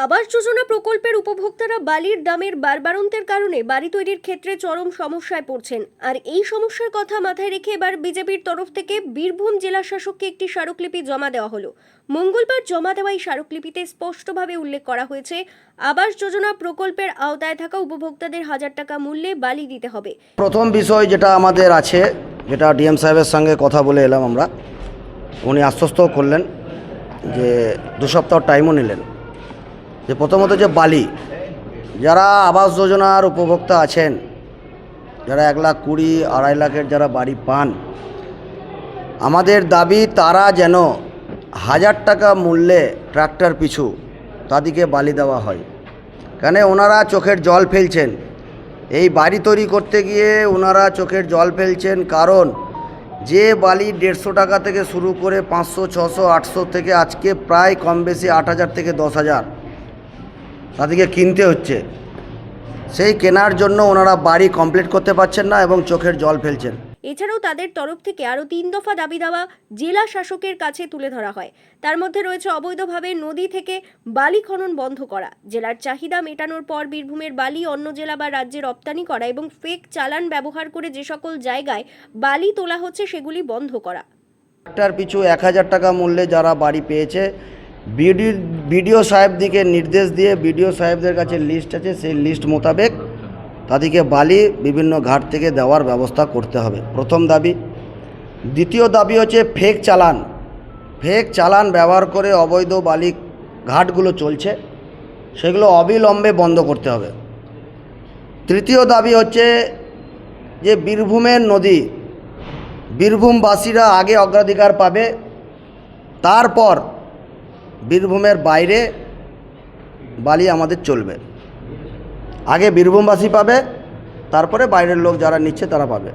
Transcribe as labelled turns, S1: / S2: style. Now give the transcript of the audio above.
S1: আবাস যোজনা প্রকল্পের উপভোক্তারা বালির দামের বাড়বাড়ন্তের কারণে বাড়ি তৈরির ক্ষেত্রে চরম সমস্যায় পড়ছেন। আর এই সমস্যার কথা মাথায় রেখে এবার বিজেপির তরফ থেকে বীরভূম জেলা শাসককে একটি স্মারকলিপি জমা দেওয়া হলো। মঙ্গলবার জমা দেওয়া এই স্মারকলিপিতে স্পষ্টভাবে উল্লেখ করা হয়েছে, আবাস যোজনা প্রকল্পের আওতায় থাকা উপভোক্তাদের 1000 টাকা মূল্যে বালি দিতে হবে।
S2: প্রথম বিষয় যেটা আমাদের আছে, যেটা ডিএম সাহেবের সঙ্গে কথা বলে এলাম আমরা, উনি আশ্বস্ত করলেন যে 2 সপ্তাহ টাইমও নিলেন। যে প্রথমত যে বালি, যারা আবাস যোজনার উপভোক্তা আছেন, যারা 1,20,000 2.5 লাখের যারা বাড়ি পান, আমাদের দাবি তারা যেন 1000 টাকা মূল্যে ট্রাক্টর পিছু তাদেরকে বালি দেওয়া হয়। কেন ওনারা চোখের জল ফেলছেন, এই বাড়ি তৈরি করতে গিয়ে ওনারা চোখের জল ফেলছেন। কারণ যে বালি 150 টাকা থেকে শুরু করে 500, 600, 800 থেকে আজকে প্রায় কম বেশি 8,000 থেকে 10,000 তাদেরকে কিনতে হচ্ছে। সেই কেনার জন্য ওনারা বাড়ি কমপ্লিট করতে পারছেন না এবং চোখের জল ফেলছেন।
S1: এছাড়াও তাদের তরফ থেকে আরও 3 দফা দাবি দেওয়া জেলা শাসকের কাছে তুলে ধরা হয়। তার মধ্যে রয়েছে অবৈধভাবে নদী থেকে বালি খনন বন্ধ করা, জেলার চাহিদা মেটানোর পর বীরভূমের বালি অন্য জেলা বা রাজ্যে রপ্তানি করা এবং ফেক চালান ব্যবহার করে যে সকল জায়গায় বালি তোলা হচ্ছে সেগুলি বন্ধ করা।
S2: ট্রাক্টর পিছু 1000 টাকা মূল্যে যারা বাড়ি পেয়েছে, বিডিও সাহেবদিকে নির্দেশ দিয়ে বিডিও সাহেবদের কাছে লিস্ট আছে, সেই লিস্ট মোতাবেক তাদেরকে বালি বিভিন্ন ঘাট থেকে দেওয়ার ব্যবস্থা করতে হবে, প্রথম দাবি। দ্বিতীয় দাবি হচ্ছে ফেক চালান ব্যবহার করে অবৈধ বালি ঘাটগুলো চলছে, সেগুলো অবিলম্বে বন্ধ করতে হবে। তৃতীয় দাবি হচ্ছে যে বীরভূমের নদী, বীরভূমবাসীরা আগে অগ্রাধিকার পাবে, তারপর বীরভূমের বাইরে বালি আমাদের চলবে। আগে বীরভূমবাসী পাবে, তারপরে বাইরের লোক যারা নিচ্ছে তারা পাবে।